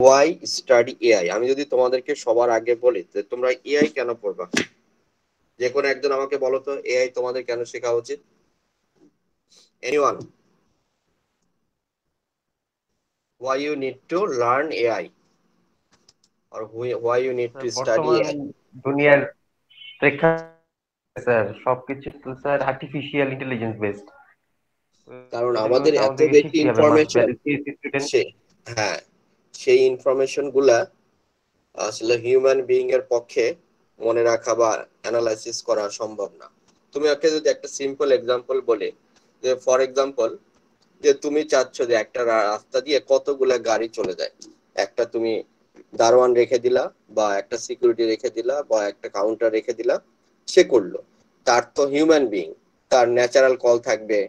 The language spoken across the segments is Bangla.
Y study AI. আমি যদি তোমাদেরকে সবার আগে বলি যে তোমরা এআই কেন পড়বা, যে কোনো একজন আমাকে বলো তো এআই তোমাদের কেন শেখা উচিত? Anyone? why you need to learn AI or why you need to study বর্তমান AI? দুনিয়ার প্রেক্ষাপটে স্যার সবকিছু তো স্যার আর্টিফিশিয়াল ইন্টেলিজেন্স বেসড। কারণ এটা নিয়ে আমাদের হচ্ছে এত আমাদেরকে বেশি শিখতে হবে ইনফরমেশন, স্টুডেন্ট। সে হ্যাঁ, সেই ইনফরমেশন গুলা আসলে হিউম্যান বিইং এর পক্ষে মনে রাখা বা অ্যানালাইসিস করা সম্ভব না। তুমি ওকে যদি একটা সিম্পল এক্সাম্পল বলে, যে ফর এক্সাম্পল, যে তুমি চাচ্ছ যে একটা রাস্তা দিয়ে কতগুলা গাড়ি চলে যায়, একটা তুমি দারোয়ান রেখে দিলা বা একটা সিকিউরিটি রেখে দিলা বা একটা কাউন্টার রেখে দিলা, সে করলো। তার তো হিউম্যান বিইং, তার ন্যাচারাল কল থাকবে,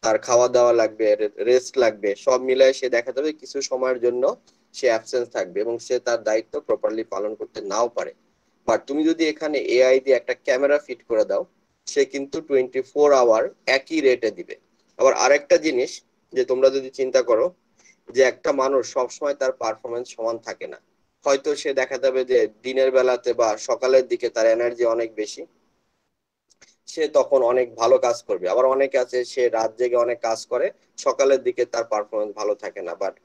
তার খাওয়া দাওয়া লাগবে, রেস্ট লাগবে, সব মিলাই সে দেখা যাবে কিছু সময়ের জন্য সে অ্যাবসেন্স থাকবে এবং সে তার দায়িত্ব প্রপারলি পালন করতে নাও পারে। বাট তুমি যদি এখানে এআই দিয়ে একটা ক্যামেরা ফিট করে দাও, সে কিন্তু 24 আওয়ার একই রেটে দিবে। আবার আরেকটা জিনিস, যে তোমরা যদি চিন্তা করো যে একটা মানুষ সবসময় তার পারফরমেন্স সমান থাকে না, হয়তো সে দেখা যাবে যে দিনের বেলাতে বা সকালের দিকে তার এনার্জি অনেক বেশি, সে তখন অনেক ভালো কাজ করবে। আবার অনেকে আছে সে রাত জেগে অনেক কাজ করে, সকালের দিকে তার পারফরমেন্স ভালো থাকে না, বাট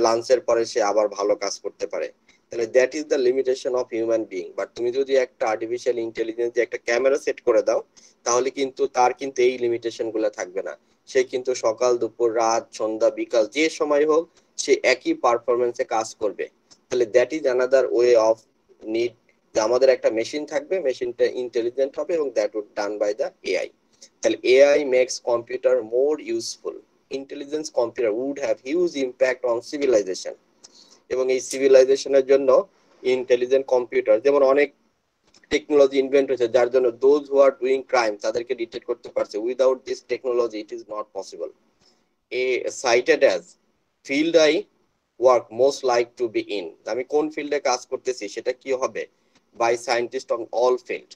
লাঞ্চের পরে সে আবার ভালো কাজ করতে পারে। তাহলে that is the limitation of human being. But তুমি যদি একটা আর্টিফিশিয়াল ইন্টেলিজেন্স একটা ক্যামেরা সেট করে দাও, তাহলে কিন্তু তার কিন্তু এই লিমিটেশন গুলো থাকবে না। সে কিন্তু সকাল দুপুর রাত সন্ধ্যা বিকাল যে সময় হোক সে একই পারফরমেন্সে কাজ করবে। তাহলে that is another way of need, যে আমাদের একটা মেশিন থাকবে, মেশিনটা ইন্টেলিজেন্ট হবে এবং that would done by the AI. তাহলে AI makes computer more useful. Intelligence computer would have huge impact on civilization. এবং এই সিভিলাইজেশনের জন্য ইন্টেলিজেন্ট কম্পিউটার, যেমন অনেক টেকনোলজি ইনভেন্ট হয়েছে যার জন্য those who are doing crime তাদেরকে ডিটেক্ট করতে পারছে। Without this technology it is not possible. A cited as field I work most like to be in. আমি কোন ফিল্ডে কাজ করতেছি সেটা কি হবে? By scientist on all field.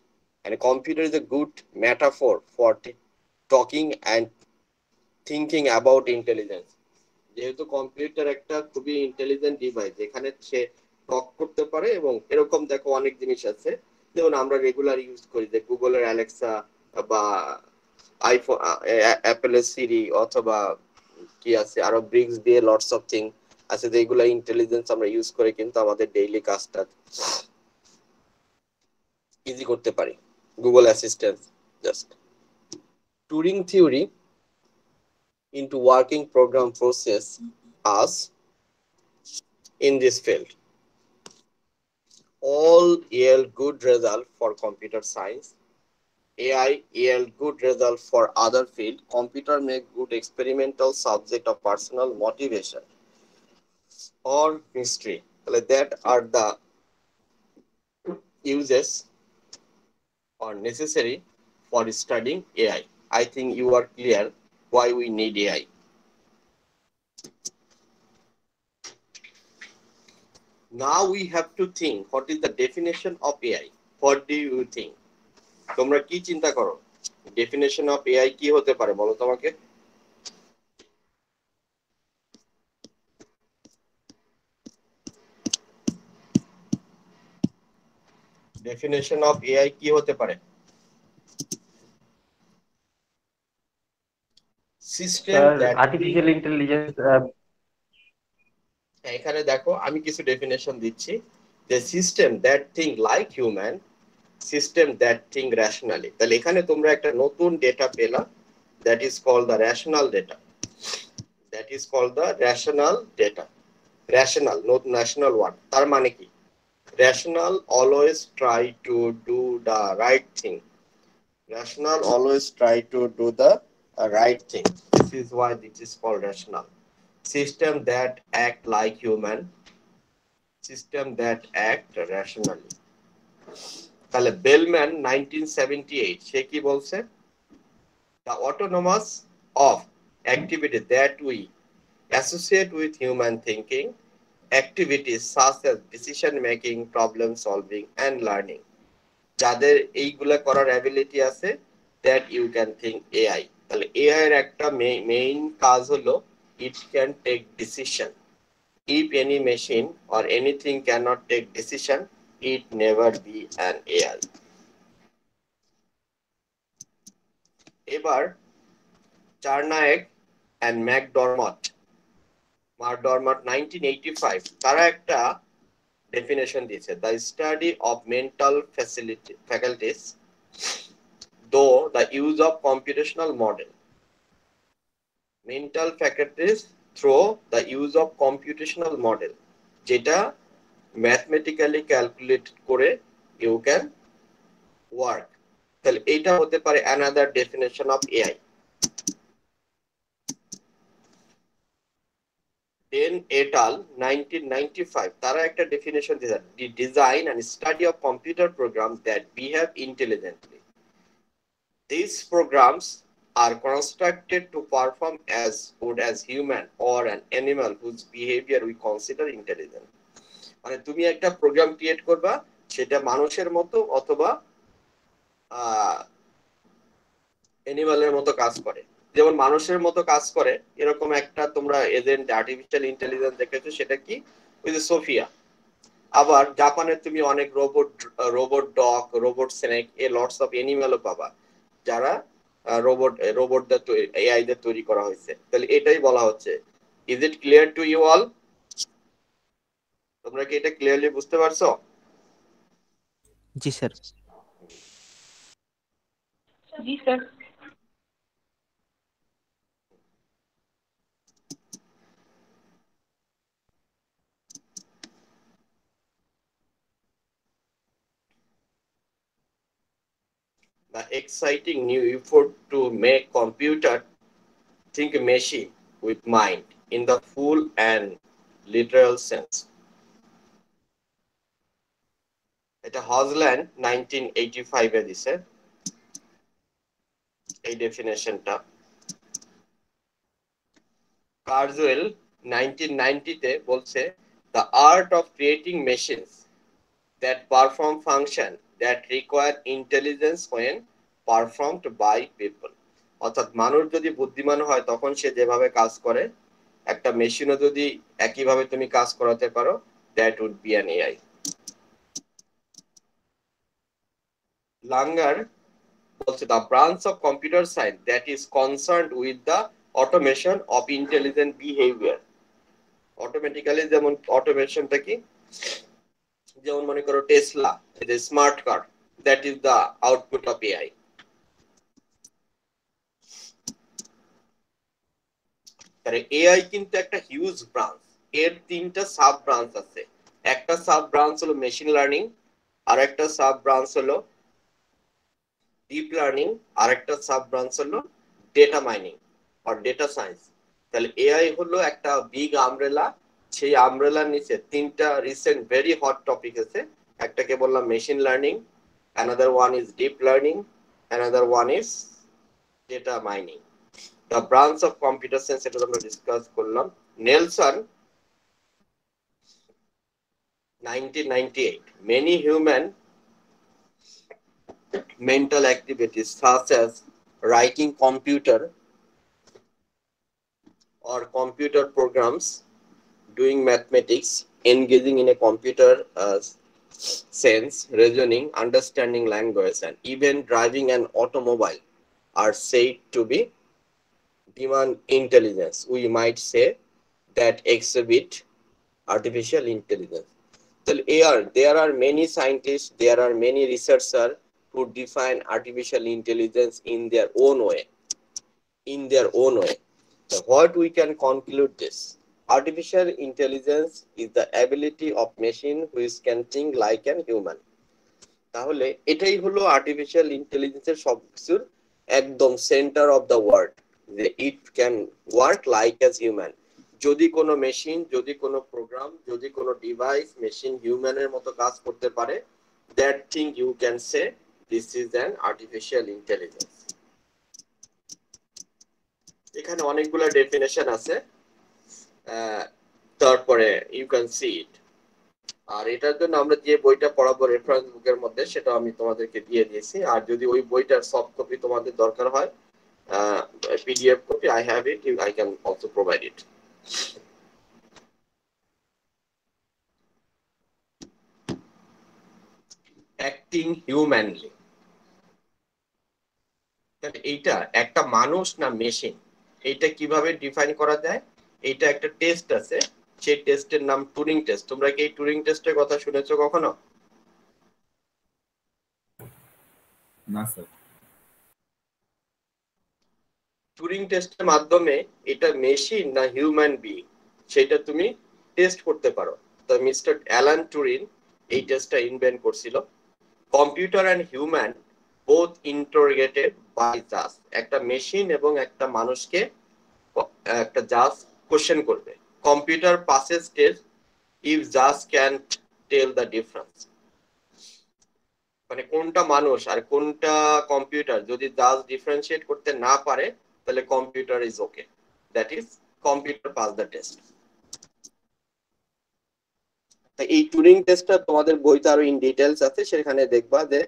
And a computer is a good metaphor for talking and thinking about intelligence. যেহেতু কম্পিউটার একটা খুবই ইন্টেলিজেন্ট ডিভাইস, যেখানে সে টক করতে পারে এবং এরকম দেখো অনেক জিনিস আছে, যেমন আমরা রেগুলার ইউজ করি যে গুগলের অ্যালেক্সা বা আইফোন, অ্যাপেলের সিরি, অথবা কি আছে আরো ব্রিক্স দিয়ে লটস অফ থিং আছে, যেগুলো ইন্টেলিজেন্স আমরা ইউজ করে কিন্তু আমাদের ডেইলি কাজটা ইজি করতে পারি। Google Assistant just Turing theory into working program process us in this field. All yield good result for computer science. AI yield good result for other field. Computer make good experimental subject of personal motivation or history. That are the uses or necessary for studying AI. I think you are clear why we need AI. Now we have to think what is the definition of AI. What do you think? তোমরা কি চিন্তা করো ডেফিনেশন অফ এআই কি হতে পারে বলো তোমাকে? ডেফিনেশন অফ এআই কি হতে পারে? System sir that think. Artificial intelligence. এখানে দেখো আমি কিছু ডেফিনেশন দিচ্ছি, যে system that think like human, system that think rationally. তাহলে এখানে তোমরা একটা নতুন ডেটা পেলা, that is called the rational data. That is called the rational data. Rational, not national word. তার মানে কি? Rational always try to do the right thing. Rational always try to do the right thing. This is why this is called rational. System that act like human, system that act rationally. তাহলে বেলম্যান 1978 সে কি বলছে? The autonomous of activity that we associate with human thinking, activities such as decision making, problem solving and learning. যাদের এইগুলা করার অ্যাবিলিটি আছে, that you can think AI. তাহলে এআই এর একটা মেইন কাজ হলো it can take decision. If any machine or anything cannot take decision, it never be an AI. এবার চার্নায়েক and McDermott 1985 তারা একটা ডেফিনেশন দিয়েছে, the study of mental faculties though the use of computational model, mental faculties through the use of computational model, যেটা ম্যাথমেটিক্যালি ক্যালকুলেট করে ইউ ক্যান ওয়ার্ক। তাহলে এইটা হতে পারে another definition of AI. Dean et al 1995 তারা একটা ডেফিনেশন দিয়েছে, the design and study of computer program that behave intelligently. This programs are constructed to perform as good as human or an animal whose behaviour we consider intelligent. মানে তুমি একটা প্রোগ্রাম ক্রিয়েট করবা, সেটা মানুষের মতো অথবা অ্যানিমালের মতো কাজ করে। যেমন মানুষের মতো কাজ করে এরকম একটা তোমরা এজেন্ট আর্টিফিশিয়াল ইন্টেলিজেন্স দেখেছো, সেটা কি? ওই যে সোফিয়া। আবার জাপানে তুমি অনেক robot dog, robot snake, a lots of অ্যানিমালও পাবা, যারা রোবটদের এআই দের তৈরি করা হয়েছে। তাহলে এটাই বলা হচ্ছে। Is it clear to you all? তোমরা কি এটা ক্লিয়ারলি বুঝতে পারছো? জি স্যার। জি sir. The exciting new effort to make computer think machine with mind in the full and literal sense. এটা হজল্যান্ড 1985 এ দিছে এই ডেফিনেশনটা। কার্জওয়েল 1990 তে বলছে, the art of creating machines that perform function that require intelligence when performed by people. অর্থাৎ মানুষ যদি বুদ্ধিমান হয় তখন সে যেভাবে কাজ করে, একটা মেশিনও যদি একইভাবে তুমি কাজ করাতে পারো, that would be an AI. Langer বলছে, the branch of computer science that is concerned with the automation of intelligent behavior. Automatically যেমন অটোমেশনটা কি, যেমন মনে করো টেসলা, এই যে smart car, that is the output of AI. তাহলে এআই কিন্তু একটা হিউজ ব্রাঞ্চ, এর তিনটা সাব ব্রাঞ্চ আছে। একটা সাব ব্রাঞ্চ হলো মেশিন লার্নিং, আর একটা সাব ব্রাঞ্চ হলো ডিপ লার্নিং, আর একটা সাব ব্রাঞ্চ হলো ডেটা মাইনিং আর ডেটা সায়েন্স। তাহলে এআই হলো একটা বিগ আমব্রেলা, সেই আমব্রেলার নিচে তিনটা রিসেন্ট ভেরি হট টপিক আছে। একটাকে বললাম machine learning, another one is deep learning, another one is data mining. The branch of computer science, এটা আমরা ডিসকাস করলাম। Nelson 1998, many human mental activities such as writing computer or computer programs, doing mathematics, engaging in a computer sense, reasoning, understanding language, and even driving an automobile are said to be demand intelligence. We might say that exhibit artificial intelligence. So there are many scientists, there are many researchers who define artificial intelligence in their own way. So what we can conclude this: artificial intelligence is the ability of machine which can think like an human. তাহলে এটাই হলো আর্টিফিশিয়াল ইন্টেলিজেন্সের সবকিছুর একদম সেন্টার অফ দ্য ওয়ার্ড, যে it can work like as human. যদি কোনো মেশিন, যদি কোনো প্রোগ্রাম, যদি কোনো ডিভাইস মেশিন হিউম্যানের মতো কাজ করতে পারে, that thing you can say this is an artificial intelligence. এখানে অনেকগুলো ডেফিনেশন আছে, তারপরে ইউ ক্যান সি ইট। আর এটার জন্য আমরা যে বইটা পড়াবো রেফারেন্স বুকের মধ্যে, সেটা আমি তোমাদেরকে দিয়ে দিয়েছি। আর যদি ওই বইটার সফট কপি তোমাদের দরকার হয়, PDF copy, I have it, I can also provide it. Acting humanly. এইটা একটা মানুষ না মেশিন, এইটা কিভাবে ডিফাইন করা যায়? এইটা একটা টেস্ট আছে, সেই টেস্টের নাম টুরিং টেস্ট। তোমরা কি এই টুরিং টেস্টের কথা শুনেছো কখনো? না স্যার। টুরিং টেস্টের মাধ্যমে এটা মেশিন না হিউম্যান বিং সেটা তুমি টেস্ট করতে পারো। তো মিস্টার অ্যালান টুরিং এই টেস্টটা ইনভেন্ট করছিল। Computer and human both interrogated by জাজ, একটা মেশিন এবং একটা মানুষকে একটা জাজ কোশ্চেন করবে। কম্পিউটার পাসেস টেস্ট ইফ জাজ ক্যান টেল দ্য ডিফারেন্স, মানে কোনটা মানুষ আর কোনটা কম্পিউটার যদি জাজ ডিফারেন্সিয়েট করতে না পারে তাহলে computer is okay, that is computer pass the test. এই টুরিং টেস্টটা তোমাদের বইতে আরো ইন ডিটেইলস আছে, সেখানে দেখবা যে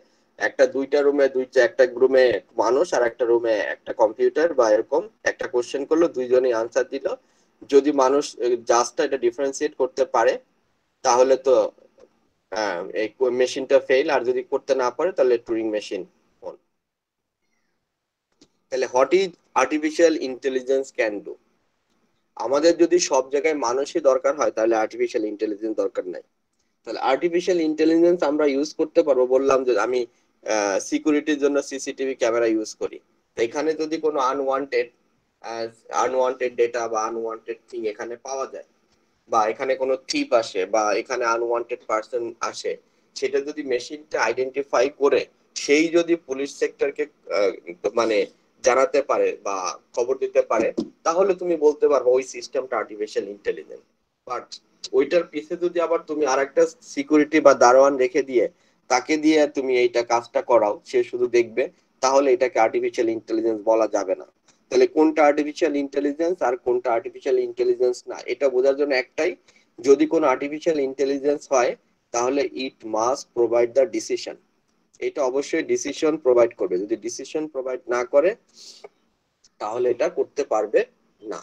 দুইটা রুমে একটা রুমে মানুষ আর একটা রুমে একটা কম্পিউটার বা এরকম একটা কোশ্চেন করলো, দুইজনই আনসার দিল। যদি মানুষ জাজটা এটা ডিফারেন্সিয়েট করতে পারে তাহলে তো এই মেশিনটা ফেল, আর যদি করতে না পারে তাহলে টুরিং মেশিন অন। তাহলে what is artificial intelligence can do? আমাদের যদি সব জায়গায় মানুষই দরকার হয় তাহলে আর্টিফিশিয়াল ইন্টেলিজেন্স দরকার নাই। তাহলে আর্টিফিশিয়াল ইন্টেলিজেন্স আমরা ইউজ করতে পারবো। বললাম যে আমি সিকিউরিটির জন্য সিসিটিভি ক্যামেরা ইউজ করি। তো এখানে যদি কোনো আনওয়ান্টেড ডেটা বা আনওয়ান্টেড থিং এখানে পাওয়া যায়, বা এখানে কোনো থিপ আসে বা এখানে আনওয়ান্টেড পারসন আসে, সেটা যদি মেশিনটা আইডেন্টিফাই করে সেই যদি পুলিশ সেক্টরকে মানে জানাতে পারে বা খবর দিতে পারে, তাহলে তুমি বলতে পারবে ওই সিস্টেমটা আর্টিফিশিয়াল ইন্টেলিজেন্স। বাট ওইটার পিছে যদি আবার তুমি আরেকটা সিকিউরিটি বা দারোয়ান রেখে দিয়ে তাকে দিয়ে তুমি এইটা কাজটা করাও, সে শুধু দেখবে, তাহলে এটাকে আর্টিফিশিয়াল ইন্টেলিজেন্স বলা যাবে না। তাহলে কোনটা আর্টিফিশিয়াল ইন্টেলিজেন্স আর কোনটা আর্টিফিশিয়াল ইন্টেলিজেন্স না, এটা বোঝার জন্য একটাই, যদি কোনো আর্টিফিশিয়াল ইন্টেলিজেন্স হয় তাহলে it must provide the decision. এটা অবশ্যই ডিসিশন প্রোভাইড করবে, যদি ডিসিশন প্রোভাইড না করে তাহলে এটা করতে পারবে না।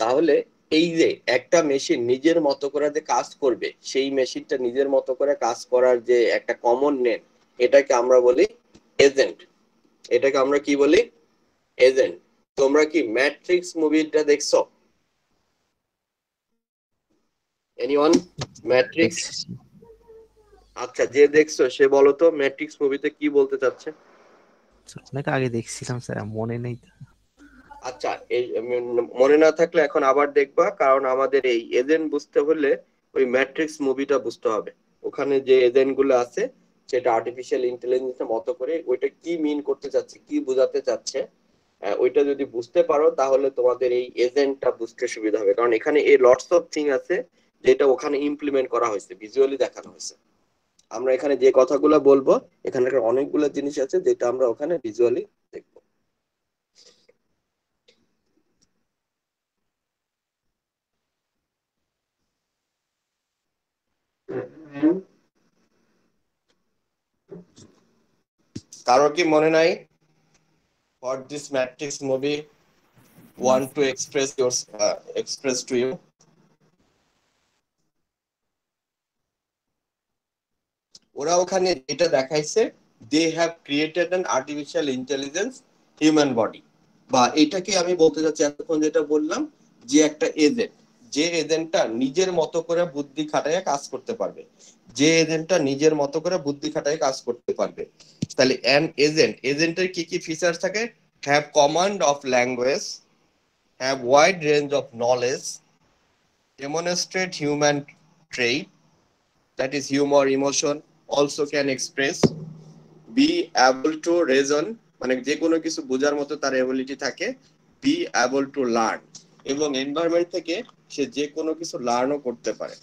তাহলে এই যে একটা মেশিন নিজের মতো করে যে কাজ করবে, সেই মেশিনটা নিজের মতো করে কাজ করার যে একটা কমন নেম, এটাকে আমরা বলি এজেন্ট। এটাকে আমরা কি বলি? এজেন্ট। তোমরা কি ম্যাট্রিক্স মুভিটা দেখছো? Anyone matrix? আচ্ছা, যে দেখছো সে বলো তো ম্যাট্রিক্স মুভিতে কি বলতে চাচ্ছে। অনেক আগে দেখছিলাম স্যার, মনে নেই তো। আচ্ছা, এই মনে না থাকলে এখন আবার দেখবা, কারণ আমাদের এই এজেন্ট বুঝতে হলে ওই ম্যাট্রিক্স মুভিটা বুঝতে হবে। ওখানে যে এজেন্ট গুলো আছে সেটা আর্টিফিশিয়াল ইন্টেলিজেন্সের মতো করে ওইটা কি মিন করতে চাচ্ছে, কি বোঝাতে চাচ্ছে, ওইটা যদি বুঝতে পারো তাহলে তোমাদের এই এজেন্টটা বুঝতে সুবিধা হবে। কারণ এখানে এই লটস অফ থিং আছে যেটা ওখানে ইমপ্লিমেন্ট করা হয়েছে, ভিজুয়ালি দেখানো হয়েছে। আমরা এখানে যে কথাগুলো বলবো এখানে অনেকগুলো জিনিস আছে যেটা আমরা ওখানে ভিজুয়ালি দেখবো। কারো কি মনে নাই what this matrix movie want to express to you? ওরা ওখানে এটা দেখাইছে, they have created an artificial intelligence human body, বা এটাকে আমি বলতে চাচ্ছি এতক্ষণ যেটা বললাম যে একটা এজেন্ট, যে এজেন্টটা নিজের মতো করে বুদ্ধি খাটায় কাজ করতে পারবে, যে এজেন্টটা নিজের মতো করে বুদ্ধি খাটায় কাজ করতে পারবে। তাহলে an এজেন্টের কি কি ফিচার থাকে? have command of language, have wide range of knowledge, demonstrate human trait, that is humor, emotion, also can express, be able to reason, মানে যে কোনো কিছু বোঝার মতো তার এবিলিটি থাকে, be able to learn, এবং এনভায়রনমেন্ট থেকে সে যে কোনো কিছু লার্নও করতে পারে।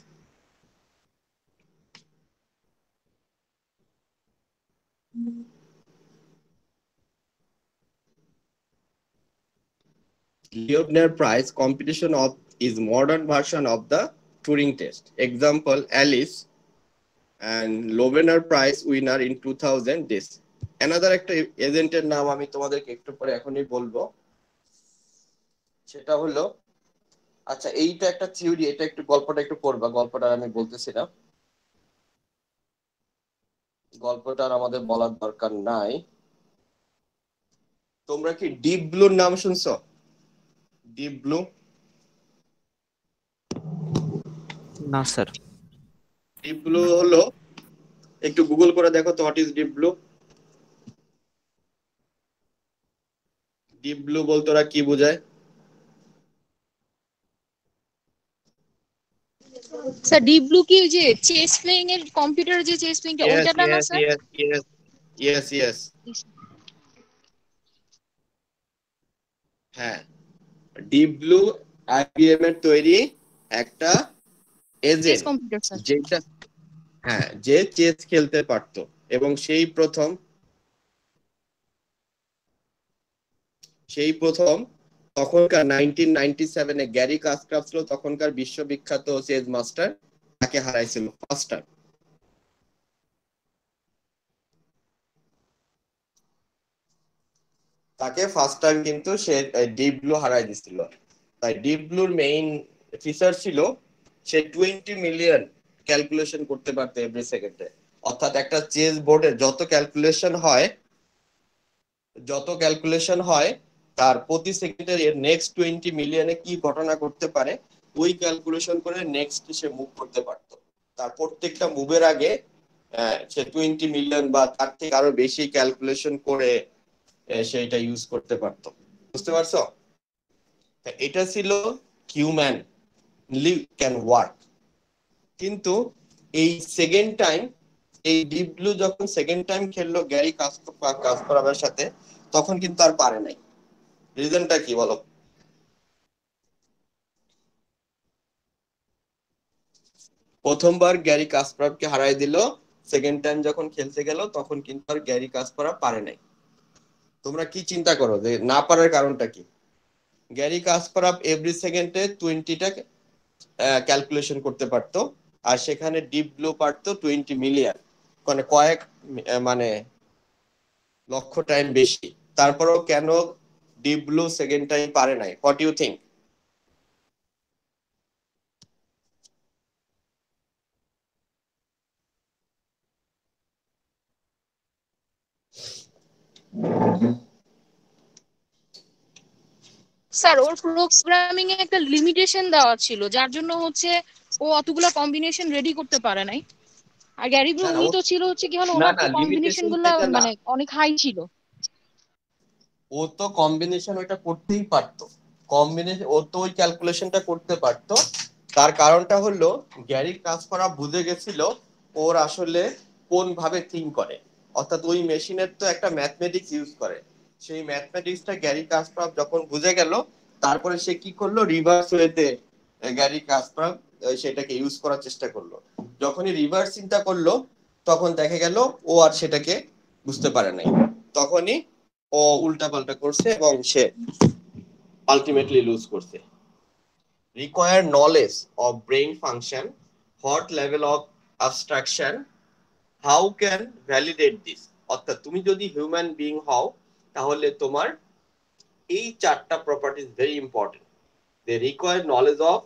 Leibniz Prize competition of is modern version of the Turing test. Example, Alice and Loebner Prize winner in 2000 this. Another একটা এজেন্টের নাম আমি তোমাদেরকে একটু পরে এখনই বলবো, সেটা হলো আচ্ছা, এইটা একটা থিওরি, এটা একটু গল্পটা একটু পড়বা, গল্পটা আমি বলতেছি না, গল্পটা আর আমাদের বলার দরকার নাই। তোমরা কি ডিপ ব্লুর নাম শুনছো? Deep blue. না স্যার। ডিপ ব্লু হলো, একটু গুগল করে দেখো তো, what is deep blue. Deep blue বলতে ওরা কি বোঝায়? স্যার ডিপ ব্লু কি ওই যে চেস প্লেইং এর কম্পিউটার যে চেস প্লেইংটা ইয়েস ওইটাটা না yes sir? Yes yes yes yes, হ্যাঁ। ডিপ ব্লু আইবিএম এর তৈরি একটা চেস এজেন্ট, কম্পিউটার স্যার। যেটা, হ্যাঁ, যে চেস খেলতে পারতো। এবং সেই প্রথম তখনকার 1997-এ গ্যারি কাসপারভ ছিল তখনকার বিশ্ববিখ্যাত চেস মাস্টার, তাকে হারাইছিল ফার্স্ট টাইম। তাকে ফার্স্ট টাইম কিন্তু সে ডিপ ব্লু হারাই দিছিল। তাই ডিপ ব্লুর মেইন ফিচার ছিল সে 20 মিলিয়ন ক্যালকুলেশন করতে পারতো এভরি সেকেন্ডে। অর্থাৎ একটা চেস বোর্ডে যত ক্যালকুলেশন হয় তার প্রতি সেকেন্ডে এর নেক্সট 20 মিলিয়নে কি ঘটনা করতে পারে ওই ক্যালকুলেশন করে নেক্সট সে মুভ করতে পারতো। তার প্রত্যেকটা মুভের আগে সে 20 মিলিয়ন বা তার থেকে আরো বেশি ক্যালকুলেশন করে সেটা ইউজ করতে পারতো। বুঝতে পারছো? এটা ছিল হিউম্যান লিভ ক্যান ওয়ার্ক। কিন্তু এই সেকেন্ড টাইম, এই ডিপ ব্লু যখন সেকেন্ড টাইম খেললো গ্যারি কাসপারভের সাথে, তখন কিন্তু আর পারে নাই। রিজনটা কি বলো? প্রথমবার গ্যারি কাসপারভকে হারাই দিল, সেকেন্ড টাইম যখন খেলতে গেল তখন কিন্তু আর গ্যারি কাসপারভ পারে নাই। তোমরা কি চিন্তা করো যে না পারার কারণটা কি? গ্যারি কাসপারভ এভরি সেকেন্ডে 20টা ক্যালকুলেশন করতে পারতো, আর সেখানে ডিপ ব্লু পারতো 20 মিলিয়ন, মানে কয়েক মানে লক্ষ টাইম বেশি। তারপরেও কেন ডিপ ব্লু সেকেন্ড টাইম পারে নাই? What you think? স্যার ওর প্রোগ্রামিং এ একটা লিমিটেশন দেওয়া ছিল, যার জন্য হচ্ছে ও অতগুলা কম্বিনেশন রেডি করতে পারে নাই। আর গ্যারি ব্লু না না উনি তো ছিল হচ্ছে কি হলো, না ওনার না তো কম্বিনেশন লিমিটেশন গুলা থেকে না, মানে অনেক হাই ছিল। ও তো কম্বিনেশন ওইটা করতেই পারতো, কম্বিনেশন ও তো ওই ক্যালকুলেশনটা করতে পারতো। তার কারণটা হলো গ্যারি কাসপারভ বুঝে গেছিল ওর আসলে কোন ভাবে থিঙ্ক করে। অর্থাৎ ওই মেশিনের তো একটা ম্যাথমেটিক্স ইউজ করে, সেই ম্যাথমেটিক্সটা গ্যারি কাসপারভ যখন বুঝে গেল, তারপরে সে কি করলো, রিভার্স ওয়েতে গ্যারি কাসপারভ সেটাকে ইউজ করার চেষ্টা করলো। যখনই রিভার্স চিন্তা করলো তখন দেখা গেল ও আর সেটাকে বুঝতে পারে নাই, তখনই ও উল্টাপাল্টা করছে এবং সে আলটিমেটলি লুজ করছে। Require knowledge of brain function, what level of abstraction, how can validate this. অর্থাৎ তুমি যদি হিউম্যান বিইং হও তাহলে তোমার এই চারটা properties very important. They require knowledge of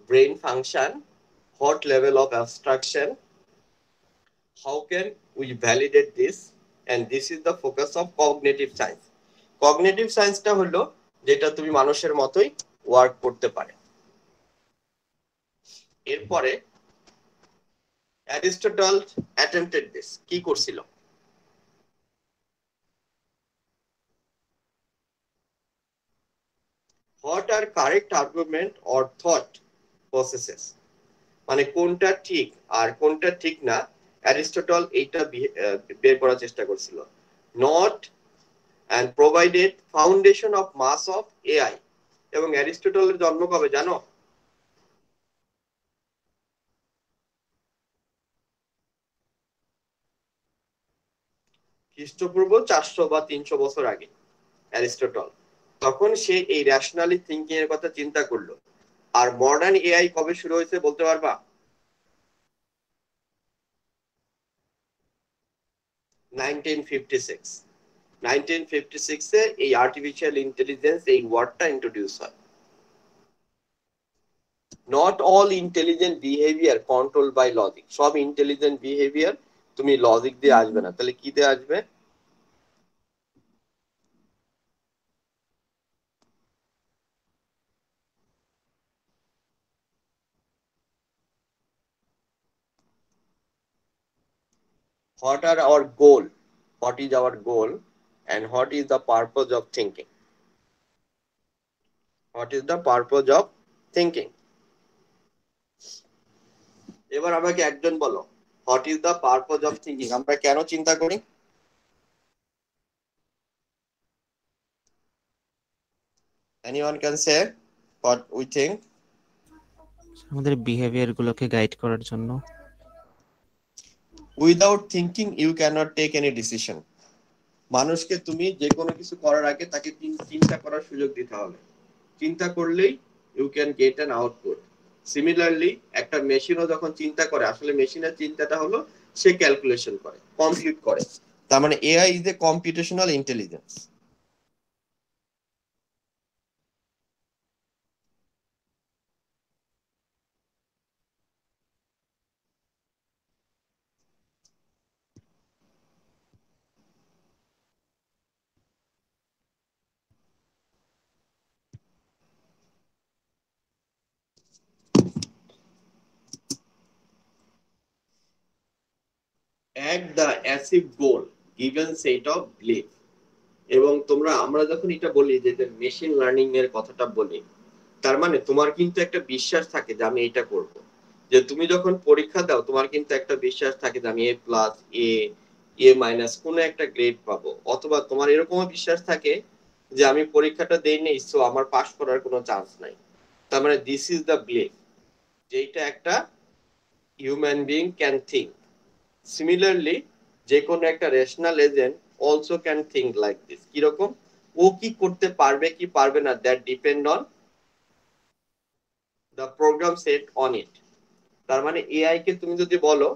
brain function, what level of abstraction, how can we validate this, and this is the focus of cognitive science. Cognitive সায়েন্সটা হলো যেটা তুমি মানুষের মতোই ওয়ার্ক করতে পারে। এরপরে অ্যারিস্টটল অ্যাটেম্পটেড দিস, কি করছিল? What are correct argument or thought processes, মানে কোনটা ঠিক আর কোনটা ঠিক না, অ্যারিস্টটল এইটা বের করার চেষ্টা করছিল। Not and provided foundation of mass of AI। এবং অ্যারিস্টটলের জন্ম কবে জানো? খ্রিস্টপূর্ব 400 বা 300 বছর আগে অ্যারিস্টটল। তখন সে এই রেশনালি থিঙ্কিং এর কথা চিন্তা করলো। আর মডার্ন এআই কবে শুরু হয়েছে বলতে পারবা? 1956। 1956-এ এই আর্টিফিশিয়াল ইন্টেলিজেন্স এই ওয়ার্ডটা ইন্ট্রোডিউস হয়। Not all intelligent behaviour control by logic. সব ইন্টেলিজেন্ট বিহেভিয়ার তুমি লজিক দিয়ে আসবে না, তাহলে কি দিয়ে আসবে? What are our goal? What is our goal? And what is the purpose of thinking? What is the purpose of thinking? এবার আমাকে একজন বলো, what is the purpose of thinking? আমরা কেন চিন্তা করি? Anyone can say what we think? আমাদের বিহেভিয়ার গুলোকে গাইড করার জন্য। Without thinking you can't take any decision. মানুষকে তুমি যে কোনো কিছু করার আগে তাকে চিন্তা করার সুযোগ দিতে হবে। চিন্তা করলেই you can get an output. Similarly একটা মেশিনও যখন চিন্তা করে, আসলে মেশিনের চিন্তাটা হলো সে ক্যালকুলেশন করে, কমপ্লিট করে। তার মানে AI is a computational intelligence. Act the achieve goal given set of belief। এবং আমরা যখন এটা বলি যে মেশিন লার্নিং এর কথাটা বলি, তার মানে তোমার কিন্তু একটা বিশ্বাস থাকে যে আমি এটা করব। যে তুমি যখন পরীক্ষা দাও তোমার কিন্তু একটা বিশ্বাস থাকে যে আমি এ প্লাস এ এ মাইনাস কোনো একটা গ্রেড পাবো, অথবা তোমার এরকমও বিশ্বাস থাকে যে আমি পরীক্ষাটা দেই নাই, সো আমার পাস করার কোনো চান্স নাই। তার মানে দিস ইজ দ্য বিলিফ, যেটা একটা human being can think. Similarly যে কোনো একটা rational agent also can think like this. কিরকম? ও কি করতে পারবে কি পারবে না, that depend on the program set on it. তার মানে এআই কে তুমি যদি বলো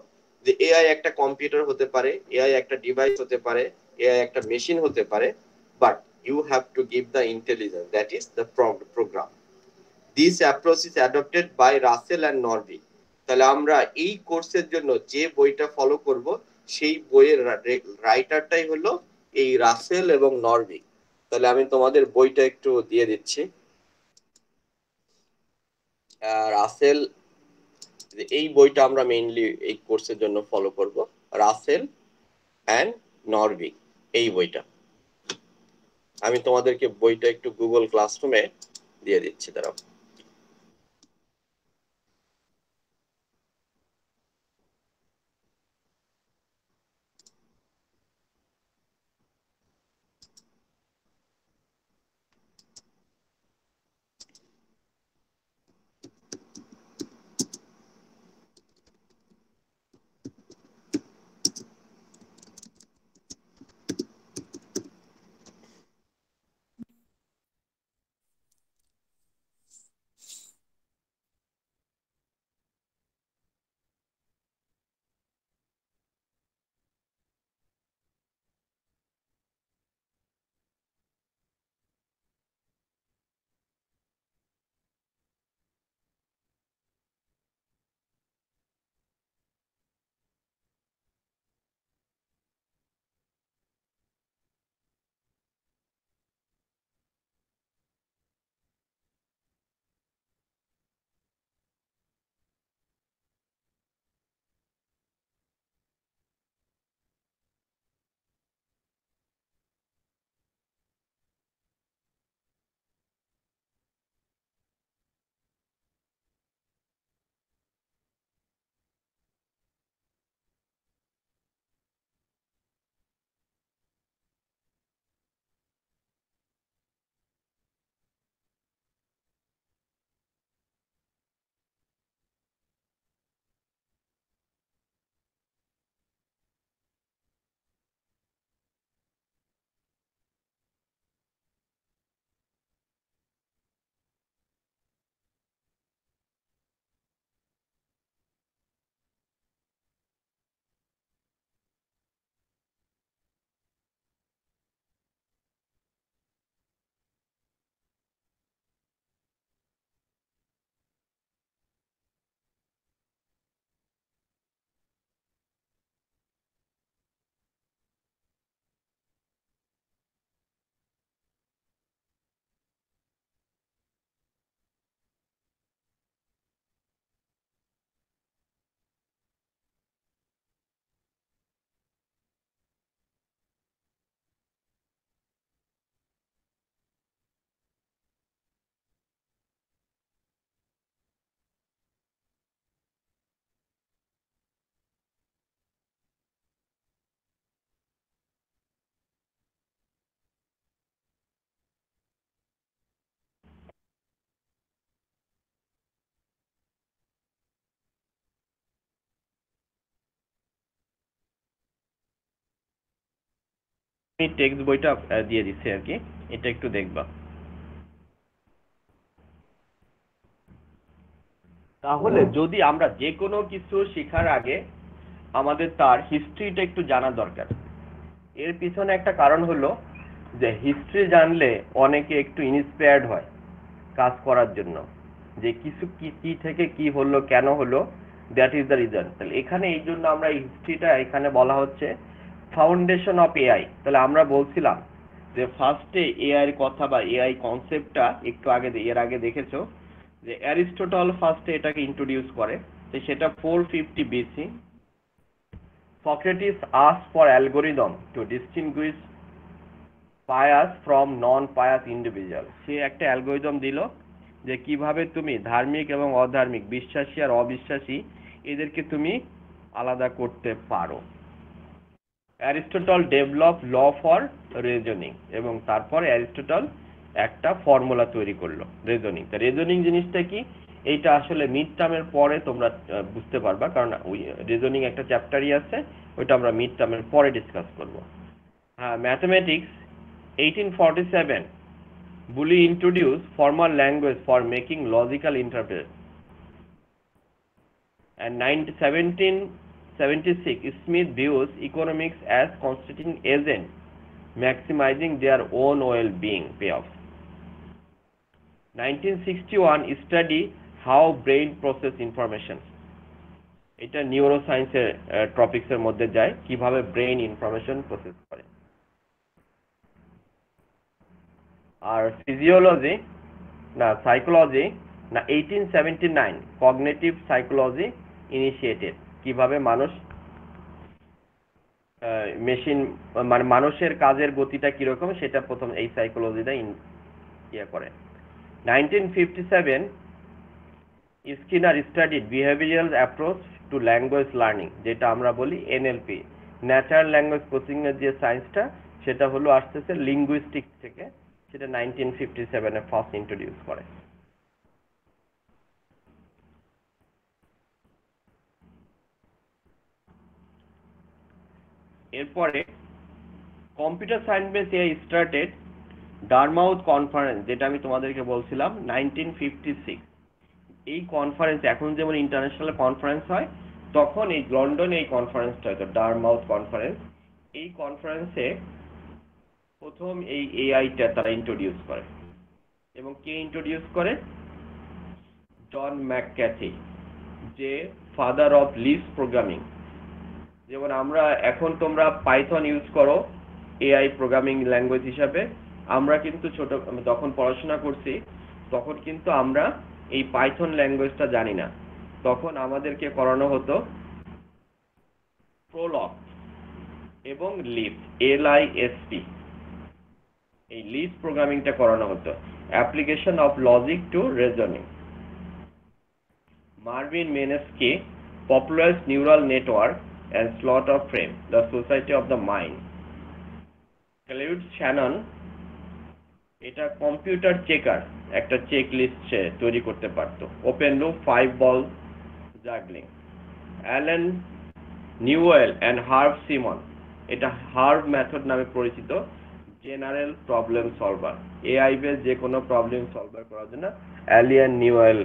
যে এআই একটা কম্পিউটার হতে পারে, এআই একটা ডিভাইস হতে পারে, এআই একটা মেশিন হতে পারে, but you have to give the intelligence, that is the program. This approach is adopted by Russell and Norvig. তাহলে আমরা এই কোর্সের জন্য যে বইটা ফলো করব সেই বইয়ের রাইটারটাই হলো এই রাসেল এবং নরভি। তাহলে আমি তোমাদের বইটা একটু দিয়ে দিচ্ছি। রাসেল, এই বইটা আমরা মেইনলি এই কোর্সের জন্য ফলো করব, রাসেল অ্যান্ড নরভি, এই বইটা। আমি তোমাদেরকে বইটা একটু গুগল ক্লাসরুমে দিয়ে দিচ্ছি, দাঁড়াও। টেক্সট বইটা দিয়ে দিচ্ছি আর কি, এটা একটু দেখবা। তাহলে যদি আমরা যে কোনো কিছু শেখার আগে আমাদের তার হিস্ট্রিটা একটু জানা দরকার। এর পিছনে একটা কারণ হলো যে হিস্ট্রি জানলে অনেকে একটু ইন্সপায়ার্ড হয় কাজ করার জন্য, যে কিছু কি থেকে কি হলো, কেন হলো, দ্যাট ইজ দ্য রিজন। তাহলে এখানে এই জন্য আমরা হিস্ট্রিটা এখানে বলা হচ্ছে ফাউন্ডেশন অফ এআই। তাহলে আমরা বলছিলাম যে ফার্স্টে এআই এর কথা বা এআই কনসেপ্টটা একটু আগে এর আগে দেখেছো যে অ্যারিস্টটল ফার্স্টে এটাকে ইন্ট্রোডিউস করে, তো সেটা 450 BC. Socrates asked for algorithm to distinguish pious from non pious individual। সে একটা অ্যালগরিদম দিল যে কিভাবে তুমি ধার্মিক এবং অধার্মিক, বিশ্বাসী আর অবিশ্বাসী এদেরকে তুমি আলাদা করতে পারো। Aristotle develop law for reasoning, এবং তারপর অ্যারিস্টটল একটা ফর্মুলা তৈরি করলো রিজনিং। তা রিজনিং জিনিসটা কি, এইটা আসলে মিড টার্মের পরে তোমরা বুঝতে পারবা, কারণ ওই রিজনিং একটা চ্যাপ্টারই আছে, ওইটা আমরা মিড টার্মের পরে ডিসকাস করব। হ্যাঁ, mathematics 1847 Bully introduced formal language for making logical interpretation, and 1776 Smith views economics as constituting agent maximizing their own well-being payoffs। 1961 study how brain process information, এটা নিউরোসায়েন্সের টপিকসের মধ্যে যায়, কিভাবে ব্রেন ইনফরমেশন প্রসেস করে। আর ফিজিওলজি না সাইকোলজি না 1879 কগনিটিভ সাইকোলজি ইনিশিয়েটেড, কিভাবে মানুষ মেশিন মানে মানুষের কাজের গতিটা কিরকম সেটা প্রথম এই সাইকোলজিটা ইয়ে করে। 1957 Skinner studied behavioural approach to language learning, যেটা আমরা বলি এনএলপি, ন্যাচারাল ল্যাঙ্গুয়েজ প্রসেসিং এর যে সায়েন্সটা সেটা হলো আসতেছে লিঙ্গুইস্টিক্স থেকে, সেটা 1957 ফার্স্ট ইন্ট্রোডিউস করে। এরপরে computer science base AI started Dartmouth conference, যেটা আমি তোমাদেরকে বলছিলাম 1956। এই কনফারেন্স এখন যেমন ইন্টারন্যাশনাল কনফারেন্স হয়, তখন এই লন্ডনে এই কনফারেন্সটা হতো ডারমাউথ কনফারেন্স। এই কনফারেন্সে প্রথম এই এআইটা তারা ইন্ট্রোডিউস করে, এবং কে ইন্ট্রোডিউস করে? জন ম্যাকক্যাথি, যে ফাদার অফ লিস্প প্রোগ্রামিং। যেমন আমরা এখন তোমরা পাইথন ইউজ করো এআই প্রোগ্রামিং ল্যাঙ্গুয়েজ হিসাবে, আমরা কিন্তু যখন পড়াশোনা করছি তখন কিন্তু আমরা এই পাইথন ল্যাঙ্গুয়েজটা জানি না, তখন আমাদেরকে করানো হতো প্রোলগ এবং লিস্প, LISP, এই লিস্প প্রোগ্রামিংটা করানো হতো, application of logic to reasoning. Marvin Minsky popularized neural network and slot of frame, the society of the mind। Claude Shannon এটা কম্পিউটার চেকার একটা চেক লিস্ট তৈরি করতে পারতো, open loop 5 ball juggling. Allen Newell and Herb Simon, এটা হার্ভ মেথড নামে পরিচিত, general problem solver, AI base যে কোনো প্রবলেম সলভার করার জন্য অ্যালিয়ান নিউয়েল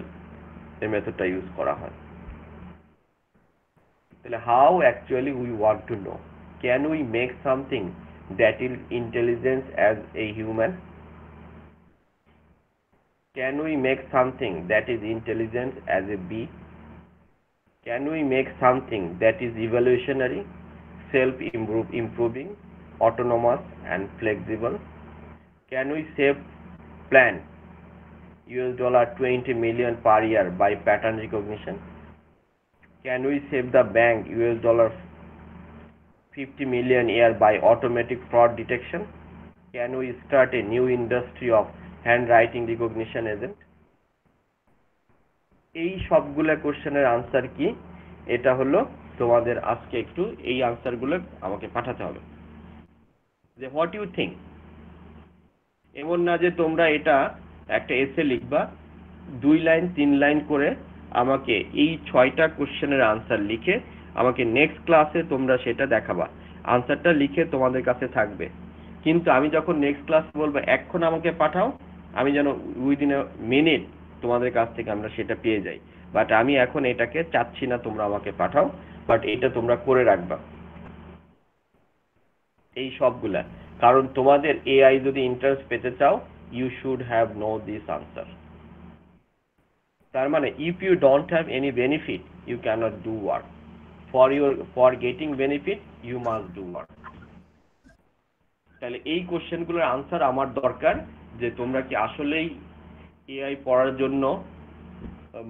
এই মেথডটা ইউজ করা হয়। তাহলে how actually we want to know, can we make something that is intelligence as a human? Can we make something that is intelligent as a bee? Can we make something that is evolutionary, self-improving, autonomous and flexible? Can we save plant $20 million per year by pattern recognition? Can we save the bank $50 million a year by automatic fraud detection? Can we start a new industry of handwriting recognition agent? এই সবগুলা কোশ্চেনের আনসার কি, এটা হলো তোমাদের আজকে একটু এই আনসারগুলো আমাকে পাঠাতে হবে, যে হোয়াট ইউ থিঙ্ক। এমন না যে তোমরা এটা একটা এসে লিখবা 2 লাইন 3 লাইন করে, আমাকে এই 6টা কোশ্চেনের আনসার লিখে আমাকে নেক্সট ক্লাসে তোমরা সেটা দেখাবা। আনসারটা লিখে তোমাদের কাছে থাকবে, কিন্তু আমি যখন নেক্সট ক্লাস বলবো এখন আমাকে পাঠাও, আমি যেন উইদিন এ মিনিট তোমাদের কাছ থেকে আমরা সেটা পেয়ে যাই। বাট আমি এখন এটাকে চাচ্ছি না তোমরা আমাকে পাঠাও, বাট এটা তোমরা করে রাখবা এই সবগুলা। কারণ তোমাদের এআই যদি ইন্টারেস্ট পেতে চাও, you should have know this answer. তার মানে if you don't have any benefit you can't do work, for getting benefit you must do work. তাহলে এই কোশ্চেনগুলোর আনসার আমার দরকার, যে তোমরা কি আসলেই এআই পড়ার জন্য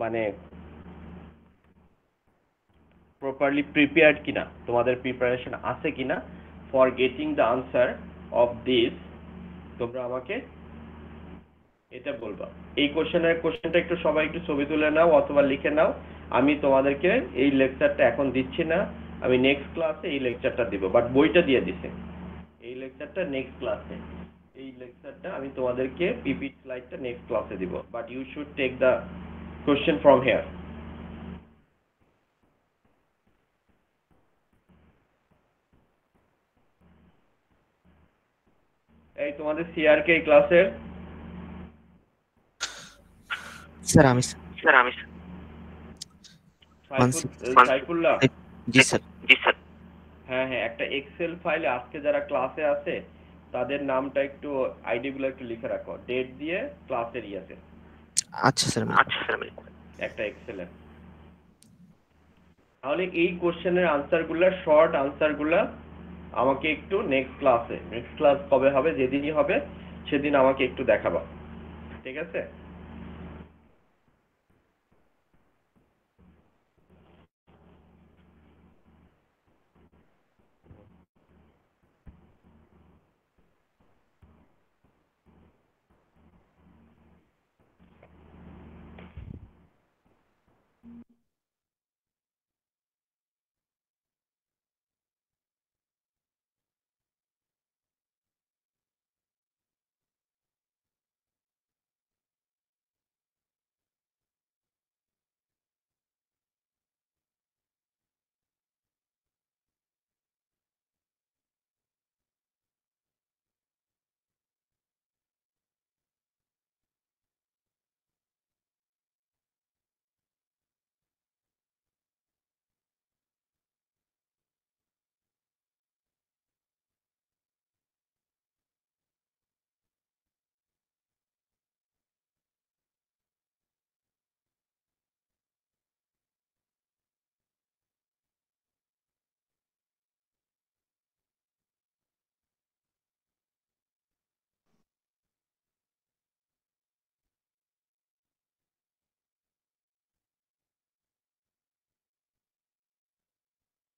মানে প্রপারলি প্রিপেয়ার্ড কিনা, তোমাদের প্রিপারেশন আছে কিনা for getting the answer of this, তোমরা আমাকে এটা বলবা। এই কোশ্চেনটা একটু সবাই একটু ছবি তুলে নাও অথবা লিখে নাও। আমি তোমাদেরকে এই লেকচারটা এখন দিচ্ছি না, আমি নেক্সট ক্লাসে এই লেকচারটা দিব, বাট বইটা দিয়ে দিছে। এই লেকচারটা নেক্সট ক্লাসে, এই লেকচারটা আমি তোমাদেরকে পিপিটি স্লাইডটা নেক্সট ক্লাসে দিব, but you should take the question from here. এই তোমাদের সিআরকে এই ক্লাসের স্যার আমি সাইফুল্লাহ। জি স্যার। হ্যাঁ হ্যাঁ, একটা এক্সেল ফাইলে আজকে যারা ক্লাসে আছে তাদের নামটা একটু আইডি গুলো একটু লিখে রাখো, ডেট দিয়ে ক্লাসের ইয়াতে। আচ্ছা স্যার। একটা এক্সেলে তাহলে এই কোশ্চেনের আনসারগুলো, শর্ট আনসারগুলো আমাকে একটু নেক্সট ক্লাস কবে হবে, যেদিনই হবে সেদিন আমাকে একটু দেখাবা, ঠিক আছে?